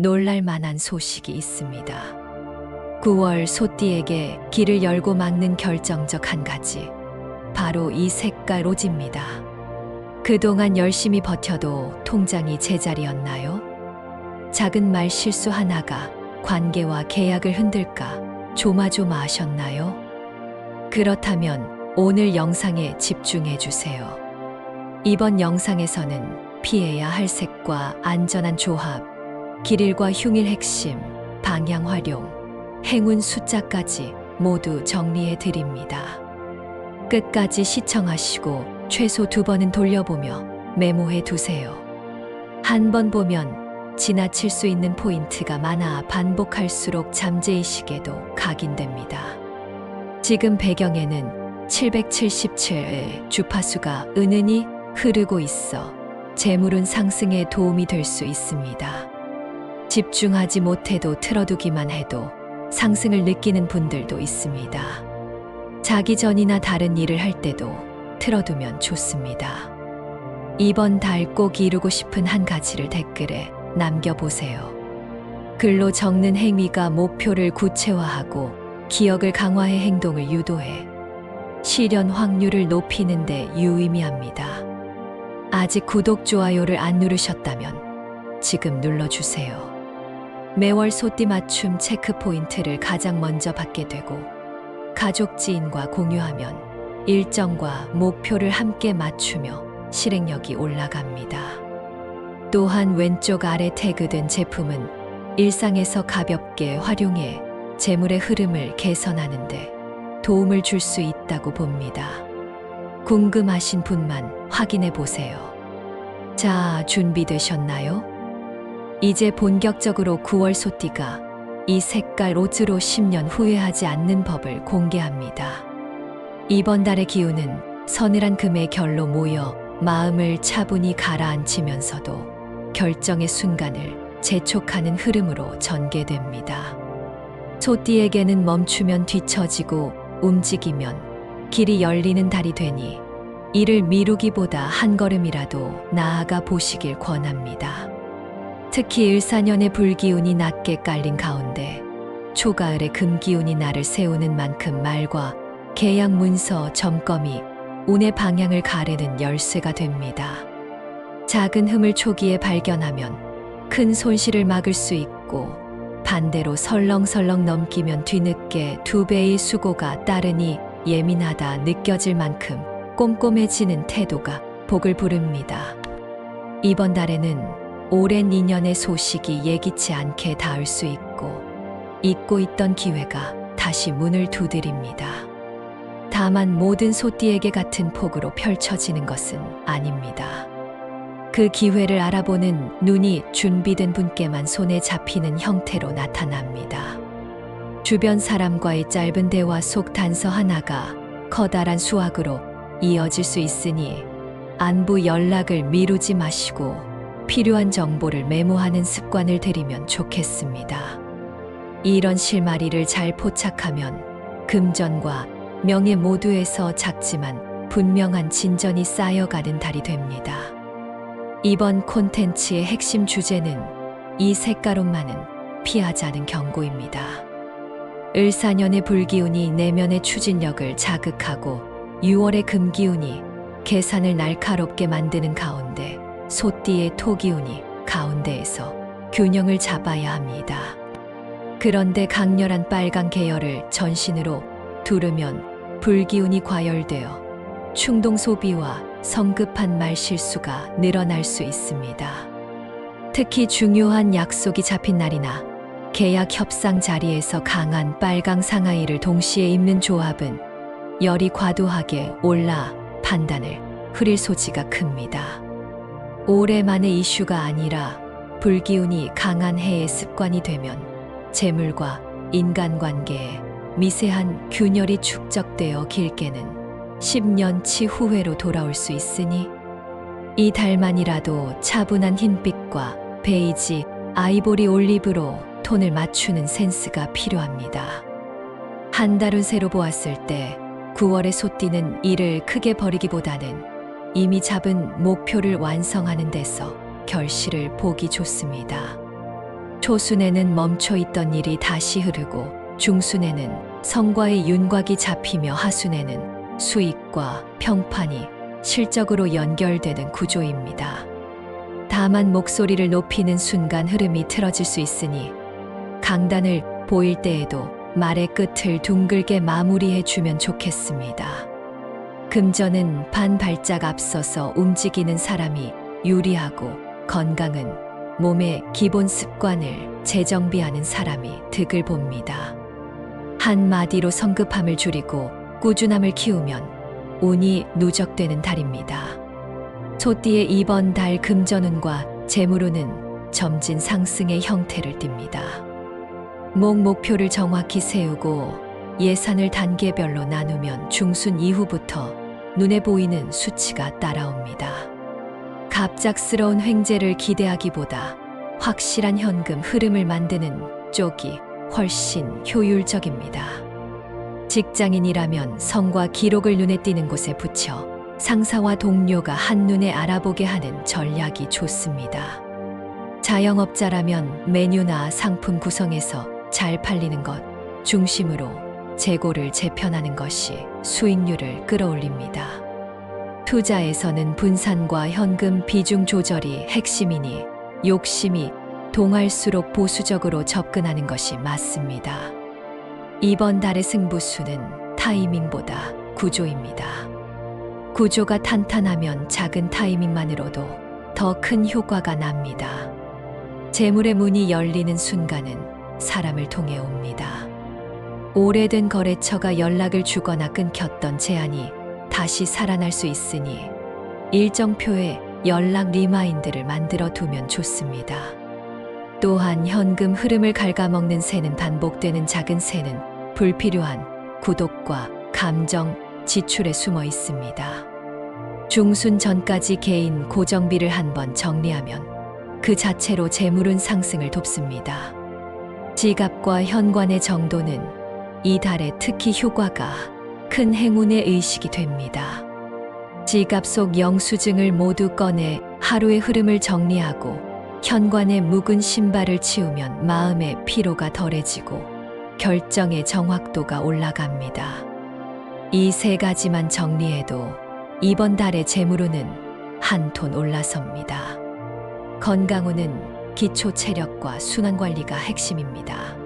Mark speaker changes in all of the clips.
Speaker 1: 놀랄 만한 소식이 있습니다. 9월 소띠에게 길을 열고 막는 결정적 한 가지. 바로 이 색깔 오지입니다. 그동안 열심히 버텨도 통장이 제자리였나요? 작은 말 실수 하나가 관계와 계약을 흔들까 조마조마하셨나요? 그렇다면 오늘 영상에 집중해 주세요. 이번 영상에서는 피해야 할 색과 안전한 조합, 길일과 흉일 핵심, 방향 활용, 행운 숫자까지 모두 정리해 드립니다. 끝까지 시청하시고 최소 2번은 돌려보며 메모해 두세요. 한 번 보면 지나칠 수 있는 포인트가 많아 반복할수록 잠재의식에도 각인됩니다. 지금 배경에는 777의 주파수가 은은히 흐르고 있어 재물운 상승에 도움이 될 수 있습니다. 집중하지 못해도 틀어두기만 해도 상승을 느끼는 분들도 있습니다. 자기 전이나 다른 일을 할 때도 틀어두면 좋습니다. 이번 달 꼭 이루고 싶은 한 가지를 댓글에 남겨보세요. 글로 적는 행위가 목표를 구체화하고 기억을 강화해 행동을 유도해 실현 확률을 높이는 데 유의미합니다. 아직 구독, 좋아요를 안 누르셨다면 지금 눌러주세요. 매월 소띠 맞춤 체크 포인트를 가장 먼저 받게 되고 가족, 지인과 공유하면 일정과 목표를 함께 맞추며 실행력이 올라갑니다. 또한 왼쪽 아래 태그된 제품은 일상에서 가볍게 활용해 재물의 흐름을 개선하는 데 도움을 줄 수 있다고 봅니다. 궁금하신 분만 확인해 보세요. 자, 준비되셨나요? 이제 본격적으로 9월 소띠가 이 색깔 옷으로 10년 후회하지 않는 법을 공개합니다. 이번 달의 기운은 서늘한 금의 결로 모여 마음을 차분히 가라앉히면서도 결정의 순간을 재촉하는 흐름으로 전개됩니다. 소띠에게는 멈추면 뒤처지고 움직이면 길이 열리는 달이 되니 이를 미루기보다 한 걸음이라도 나아가 보시길 권합니다. 특히 일사년의 불기운이 낮게 깔린 가운데 초가을의 금기운이 나를 세우는 만큼 말과 계약 문서 점검이 운의 방향을 가르는 열쇠가 됩니다. 작은 흠을 초기에 발견하면 큰 손실을 막을 수 있고 반대로 설렁설렁 넘기면 뒤늦게 2배의 수고가 따르니 예민하다 느껴질 만큼 꼼꼼해지는 태도가 복을 부릅니다. 이번 달에는 오랜 인연의 소식이 예기치 않게 닿을 수 있고 잊고 있던 기회가 다시 문을 두드립니다. 다만 모든 소띠에게 같은 폭으로 펼쳐지는 것은 아닙니다. 그 기회를 알아보는 눈이 준비된 분께만 손에 잡히는 형태로 나타납니다. 주변 사람과의 짧은 대화 속 단서 하나가 커다란 수확으로 이어질 수 있으니 안부 연락을 미루지 마시고 필요한 정보를 메모하는 습관을 들이면 좋겠습니다. 이런 실마리를 잘 포착하면 금전과 명예 모두에서 작지만 분명한 진전이 쌓여가는 달이 됩니다. 이번 콘텐츠의 핵심 주제는 이 색깔옷만은 피하자는 경고입니다. 을사년의 불기운이 내면의 추진력을 자극하고 6월의 금기운이 계산을 날카롭게 만드는 가운데 소띠의 토기운이 가운데에서 균형을 잡아야 합니다. 그런데 강렬한 빨간 계열을 전신으로 두르면 불기운이 과열되어 충동 소비와 성급한 말 실수가 늘어날 수 있습니다. 특히 중요한 약속이 잡힌 날이나 계약 협상 자리에서 강한 빨강 상하이를 동시에 입는 조합은 열이 과도하게 올라 판단을 흐릴 소지가 큽니다. 오래만의 이슈가 아니라 불기운이 강한 해의 습관이 되면 재물과 인간관계에 미세한 균열이 축적되어 길게는 10년치 후회로 돌아올 수 있으니 이 달만이라도 차분한 흰빛과 베이지, 아이보리 올리브로 톤을 맞추는 센스가 필요합니다. 한 달은 새로 보았을 때 9월의 소띠는 일을 크게 벌이기보다는 이미 잡은 목표를 완성하는 데서 결실을 보기 좋습니다. 초순에는 멈춰 있던 일이 다시 흐르고 중순에는 성과의 윤곽이 잡히며 하순에는 수익과 평판이 실적으로 연결되는 구조입니다. 다만 목소리를 높이는 순간 흐름이 틀어질 수 있으니 강단을 보일 때에도 말의 끝을 둥글게 마무리해 주면 좋겠습니다. 금전은 반 발짝 앞서서 움직이는 사람이 유리하고 건강은 몸의 기본 습관을 재정비하는 사람이 득을 봅니다. 한마디로 성급함을 줄이고 꾸준함을 키우면 운이 누적되는 달입니다. 소띠의 이번 달 금전운과 재물운은 점진 상승의 형태를 띱니다. 목표를 정확히 세우고 예산을 단계별로 나누면 중순 이후부터 눈에 보이는 수치가 따라옵니다. 갑작스러운 횡재를 기대하기보다 확실한 현금 흐름을 만드는 쪽이 훨씬 효율적입니다. 직장인이라면 성과 기록을 눈에 띄는 곳에 붙여 상사와 동료가 한눈에 알아보게 하는 전략이 좋습니다. 자영업자라면 메뉴나 상품 구성에서 잘 팔리는 것 중심으로 재고를 재편하는 것이 수익률을 끌어올립니다. 투자에서는 분산과 현금 비중 조절이 핵심이니 욕심이 동할수록 보수적으로 접근하는 것이 맞습니다. 이번 달의 승부수는 타이밍보다 구조입니다. 구조가 탄탄하면 작은 타이밍만으로도 더 큰 효과가 납니다. 재물의 문이 열리는 순간은 사람을 통해 옵니다. 오래된 거래처가 연락을 주거나 끊겼던 제안이 다시 살아날 수 있으니 일정표에 연락 리마인드를 만들어 두면 좋습니다. 또한 현금 흐름을 갉아먹는 새는 반복되는 작은 새는 불필요한 구독과 감정, 지출에 숨어 있습니다. 중순 전까지 개인 고정비를 한번 정리하면 그 자체로 재물운 상승을 돕습니다. 지갑과 현관의 정도는 이 달에 특히 효과가 큰 행운의 의식이 됩니다. 지갑 속 영수증을 모두 꺼내 하루의 흐름을 정리하고 현관에 묵은 신발을 치우면 마음의 피로가 덜해지고 결정의 정확도가 올라갑니다. 이 세 가지만 정리해도 이번 달의 재물운은 한 톤 올라섭니다. 건강운은 기초 체력과 순환 관리가 핵심입니다.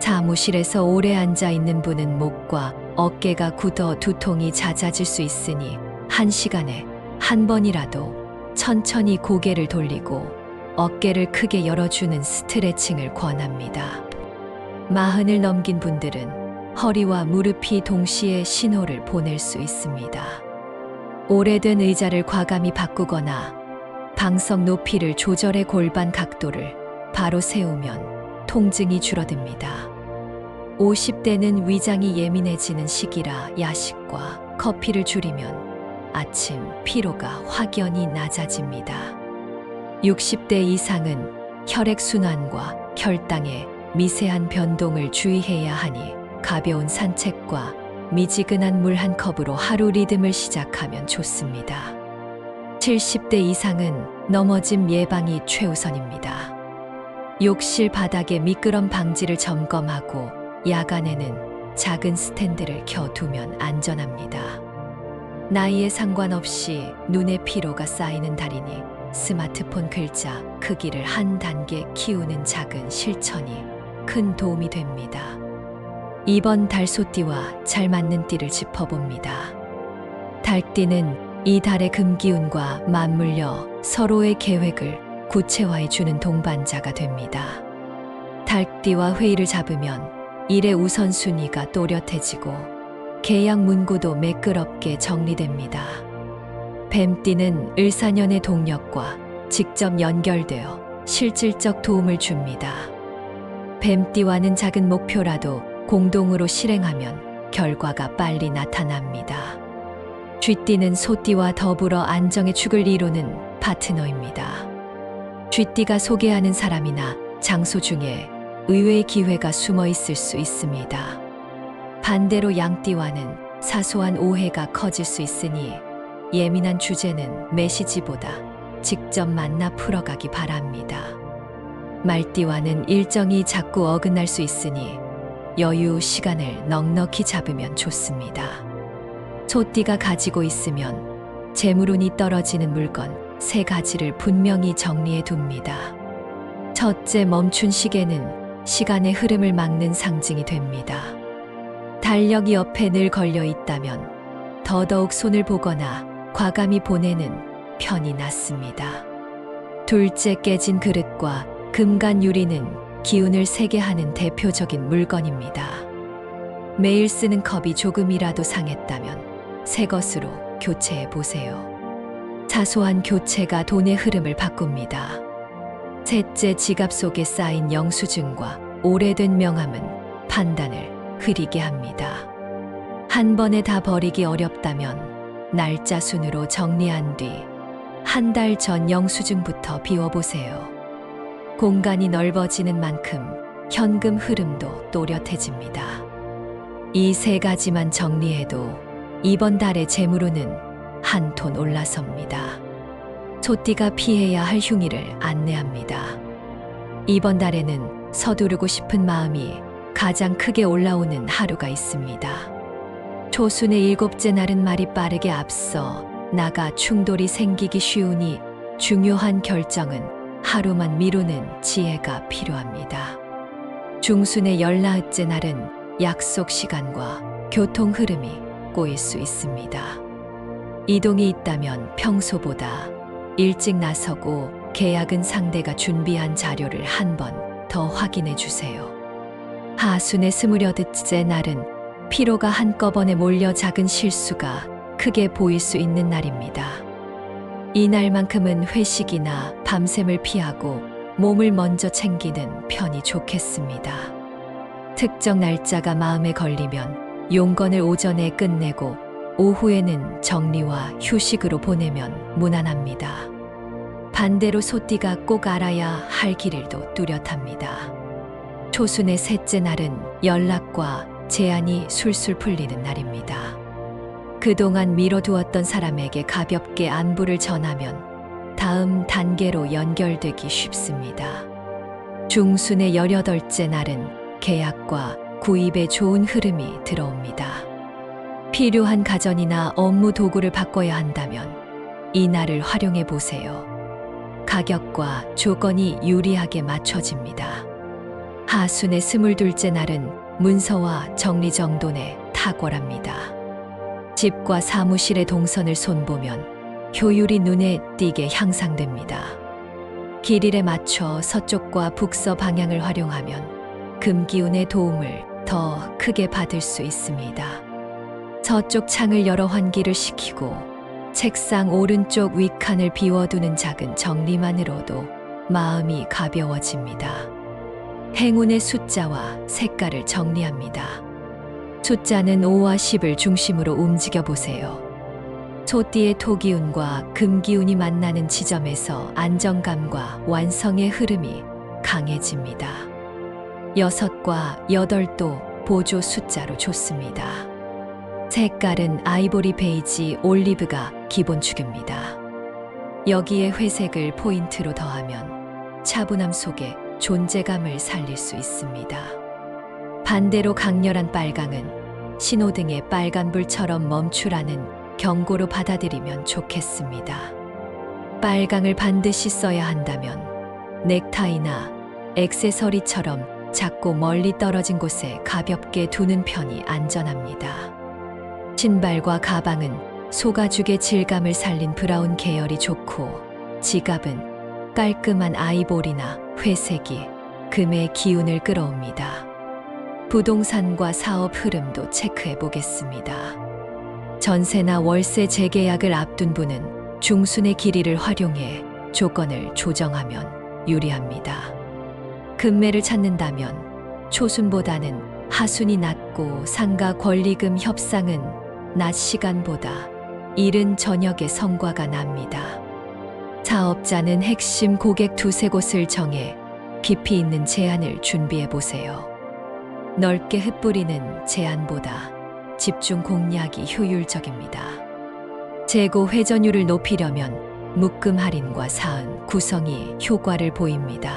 Speaker 1: 사무실에서 오래 앉아 있는 분은 목과 어깨가 굳어 두통이 잦아질 수 있으니 1시간에 한 번이라도 천천히 고개를 돌리고 어깨를 크게 열어주는 스트레칭을 권합니다. 40을 넘긴 분들은 허리와 무릎이 동시에 신호를 보낼 수 있습니다. 오래된 의자를 과감히 바꾸거나 방석 높이를 조절해 골반 각도를 바로 세우면 통증이 줄어듭니다. 50대는 위장이 예민해지는 시기라 야식과 커피를 줄이면 아침 피로가 확연히 낮아집니다. 60대 이상은 혈액순환과 혈당의 미세한 변동을 주의해야 하니 가벼운 산책과 미지근한 물 한 컵으로 하루 리듬을 시작하면 좋습니다. 70대 이상은 넘어짐 예방이 최우선입니다. 욕실 바닥의 미끄럼 방지를 점검하고 야간에는 작은 스탠드를 켜두면 안전합니다. 나이에 상관없이 눈의 피로가 쌓이는 달이니 스마트폰 글자 크기를 한 단계 키우는 작은 실천이 큰 도움이 됩니다. 이번 달 소띠와 잘 맞는 띠를 짚어봅니다. 달띠는 이 달의 금기운과 맞물려 서로의 계획을 구체화해 주는 동반자가 됩니다. 달띠와 회의를 잡으면 일의 우선순위가 또렷해지고 계약 문구도 매끄럽게 정리됩니다. 뱀띠는 을사년의 동력과 직접 연결되어 실질적 도움을 줍니다. 뱀띠와는 작은 목표라도 공동으로 실행하면 결과가 빨리 나타납니다. 쥐띠는 소띠와 더불어 안정의 축을 이루는 파트너입니다. 쥐띠가 소개하는 사람이나 장소 중에 의외의 기회가 숨어 있을 수 있습니다. 반대로 양띠와는 사소한 오해가 커질 수 있으니 예민한 주제는 메시지보다 직접 만나 풀어가기 바랍니다. 말띠와는 일정이 자꾸 어긋날 수 있으니 여유 시간을 넉넉히 잡으면 좋습니다. 소띠가 가지고 있으면 재물운이 떨어지는 물건 3가지를 분명히 정리해 둡니다. 첫째, 멈춘 시계는 시간의 흐름을 막는 상징이 됩니다. 달력이 옆에 늘 걸려 있다면 더더욱 손을 보거나 과감히 보내는 편이 낫습니다. 둘째, 깨진 그릇과 금간 유리는 기운을 세게 하는 대표적인 물건입니다. 매일 쓰는 컵이 조금이라도 상했다면 새 것으로 교체해 보세요. 사소한 교체가 돈의 흐름을 바꿉니다. 셋째, 지갑 속에 쌓인 영수증과 오래된 명함은 판단을 흐리게 합니다. 한 번에 다 버리기 어렵다면 날짜 순으로 정리한 뒤 한 달 전 영수증부터 비워보세요. 공간이 넓어지는 만큼 현금 흐름도 또렷해집니다. 이 3가지만 정리해도 이번 달의 재물운은 한 톤 올라섭니다. 소띠가 피해야 할 흉의를 안내합니다. 이번 달에는 서두르고 싶은 마음이 가장 크게 올라오는 하루가 있습니다. 초순의 7째 날은 말이 빠르게 앞서 나가 충돌이 생기기 쉬우니 중요한 결정은 하루만 미루는 지혜가 필요합니다. 중순의 14째 날은 약속 시간과 교통 흐름이 꼬일 수 있습니다. 이동이 있다면 평소보다 일찍 나서고 계약은 상대가 준비한 자료를 한 번 더 확인해 주세요. 하순의 28째 날은 피로가 한꺼번에 몰려 작은 실수가 크게 보일 수 있는 날입니다. 이날만큼은 회식이나 밤샘을 피하고 몸을 먼저 챙기는 편이 좋겠습니다. 특정 날짜가 마음에 걸리면 용건을 오전에 끝내고 오후에는 정리와 휴식으로 보내면 무난합니다. 반대로 소띠가 꼭 알아야 할 길일도 뚜렷합니다. 초순의 3째 날은 연락과 제안이 술술 풀리는 날입니다. 그동안 미뤄두었던 사람에게 가볍게 안부를 전하면 다음 단계로 연결되기 쉽습니다. 중순의 18째 날은 계약과 구입에 좋은 흐름이 들어옵니다. 필요한 가전이나 업무 도구를 바꿔야 한다면 이 날을 활용해 보세요. 가격과 조건이 유리하게 맞춰집니다. 하순의 22째 날은 문서와 정리정돈에 탁월합니다. 집과 사무실의 동선을 손보면 효율이 눈에 띄게 향상됩니다. 길일에 맞춰 서쪽과 북서 방향을 활용하면 금기운의 도움을 더 크게 받을 수 있습니다. 서쪽 창을 열어 환기를 시키고 책상 오른쪽 윗칸을 비워두는 작은 정리만으로도 마음이 가벼워집니다. 행운의 숫자와 색깔을 정리합니다. 숫자는 5와 10을 중심으로 움직여 보세요. 소띠의 토기운과 금기운이 만나는 지점에서 안정감과 완성의 흐름이 강해집니다. 6과 8도 보조 숫자로 좋습니다. 색깔은 아이보리 베이지 올리브가 기본축입니다. 여기에 회색을 포인트로 더하면 차분함 속에 존재감을 살릴 수 있습니다. 반대로 강렬한 빨강은 신호등의 빨간불처럼 멈추라는 경고로 받아들이면 좋겠습니다. 빨강을 반드시 써야 한다면 넥타이나 액세서리처럼 작고 멀리 떨어진 곳에 가볍게 두는 편이 안전합니다. 신발과 가방은 소가죽의 질감을 살린 브라운 계열이 좋고 지갑은 깔끔한 아이보리나 회색이 금의 기운을 끌어옵니다. 부동산과 사업 흐름도 체크해 보겠습니다. 전세나 월세 재계약을 앞둔 분은 중순의 길이를 활용해 조건을 조정하면 유리합니다. 금매를 찾는다면 초순보다는 하순이 낫고 상가 권리금 협상은 낮 시간보다 이른 저녁에 성과가 납니다. 사업자는 핵심 고객 2-3곳을 정해 깊이 있는 제안을 준비해 보세요. 넓게 흩뿌리는 제안보다 집중 공략이 효율적입니다. 재고 회전율을 높이려면 묶음 할인과 사은 구성이 효과를 보입니다.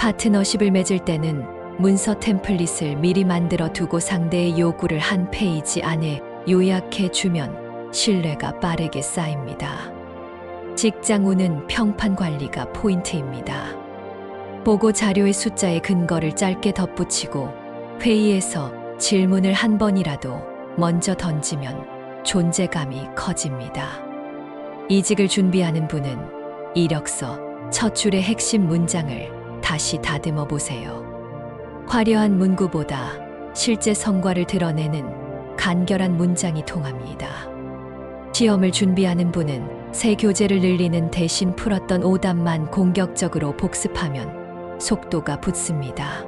Speaker 1: 파트너십을 맺을 때는 문서 템플릿을 미리 만들어 두고 상대의 요구를 한 페이지 안에 요약해 주면 신뢰가 빠르게 쌓입니다. 직장 운은 평판 관리가 포인트입니다. 보고 자료의 숫자에 근거를 짧게 덧붙이고 회의에서 질문을 한 번이라도 먼저 던지면 존재감이 커집니다. 이직을 준비하는 분은 이력서 첫 줄의 핵심 문장을 다시 다듬어 보세요. 화려한 문구보다 실제 성과를 드러내는 간결한 문장이 통합니다. 시험을 준비하는 분은 새 교재를 늘리는 대신 풀었던 오답만 공격적으로 복습하면 속도가 붙습니다.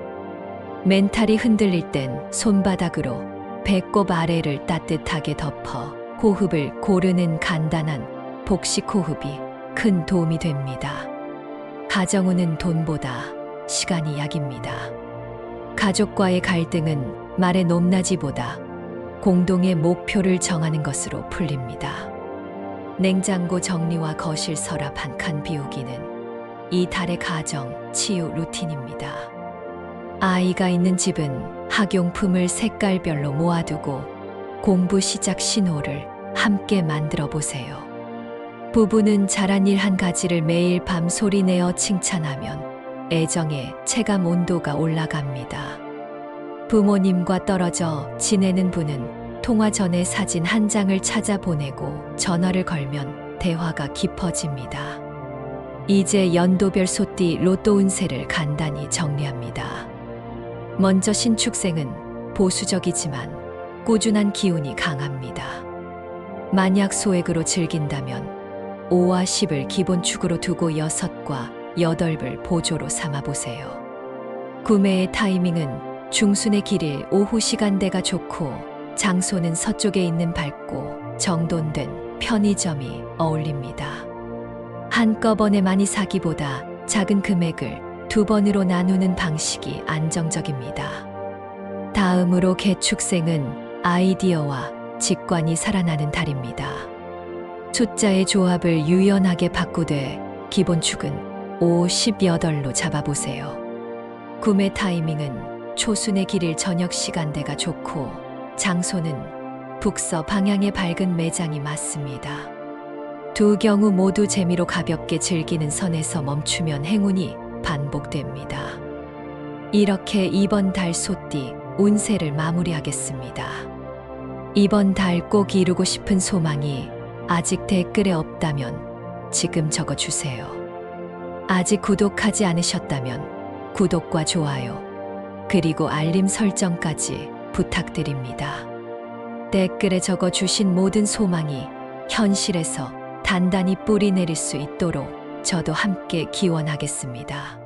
Speaker 1: 멘탈이 흔들릴 땐 손바닥으로 배꼽 아래를 따뜻하게 덮어 호흡을 고르는 간단한 복식 호흡이 큰 도움이 됩니다. 가정운은 돈보다 시간이 약입니다. 가족과의 갈등은 말의 높낮이보다 공동의 목표를 정하는 것으로 풀립니다. 냉장고 정리와 거실 서랍 한 칸 비우기는 이 달의 가정 치유 루틴입니다. 아이가 있는 집은 학용품을 색깔별로 모아두고 공부 시작 신호를 함께 만들어 보세요. 부부는 잘한 일 한 가지를 매일 밤 소리내어 칭찬하면 애정의 체감 온도가 올라갑니다. 부모님과 떨어져 지내는 분은 통화 전에 사진 한 장을 찾아보내고 전화를 걸면 대화가 깊어집니다. 이제 연도별 소띠 로또 운세를 간단히 정리합니다. 먼저 신축생은 보수적이지만 꾸준한 기운이 강합니다. 만약 소액으로 즐긴다면 5와 10을 기본축으로 두고 6과 8을 보조로 삼아보세요. 구매의 타이밍은 중순의 길일 오후 시간대가 좋고 장소는 서쪽에 있는 밝고 정돈된 편의점이 어울립니다. 한꺼번에 많이 사기보다 작은 금액을 2번으로 나누는 방식이 안정적입니다. 다음으로 개축생은 아이디어와 직관이 살아나는 달입니다. 숫자의 조합을 유연하게 바꾸되 기본축은 5, 18로 잡아보세요. 구매 타이밍은 초순의 길일 저녁 시간대가 좋고 장소는 북서 방향의 밝은 매장이 맞습니다. 두 경우 모두 재미로 가볍게 즐기는 선에서 멈추면 행운이 반복됩니다. 이렇게 이번 달 소띠 운세를 마무리하겠습니다. 이번 달 꼭 이루고 싶은 소망이 아직 댓글에 없다면 지금 적어주세요. 아직 구독하지 않으셨다면 구독과 좋아요, 그리고 알림 설정까지 부탁드립니다. 댓글에 적어주신 모든 소망이 현실에서 단단히 뿌리 내릴 수 있도록 저도 함께 기원하겠습니다.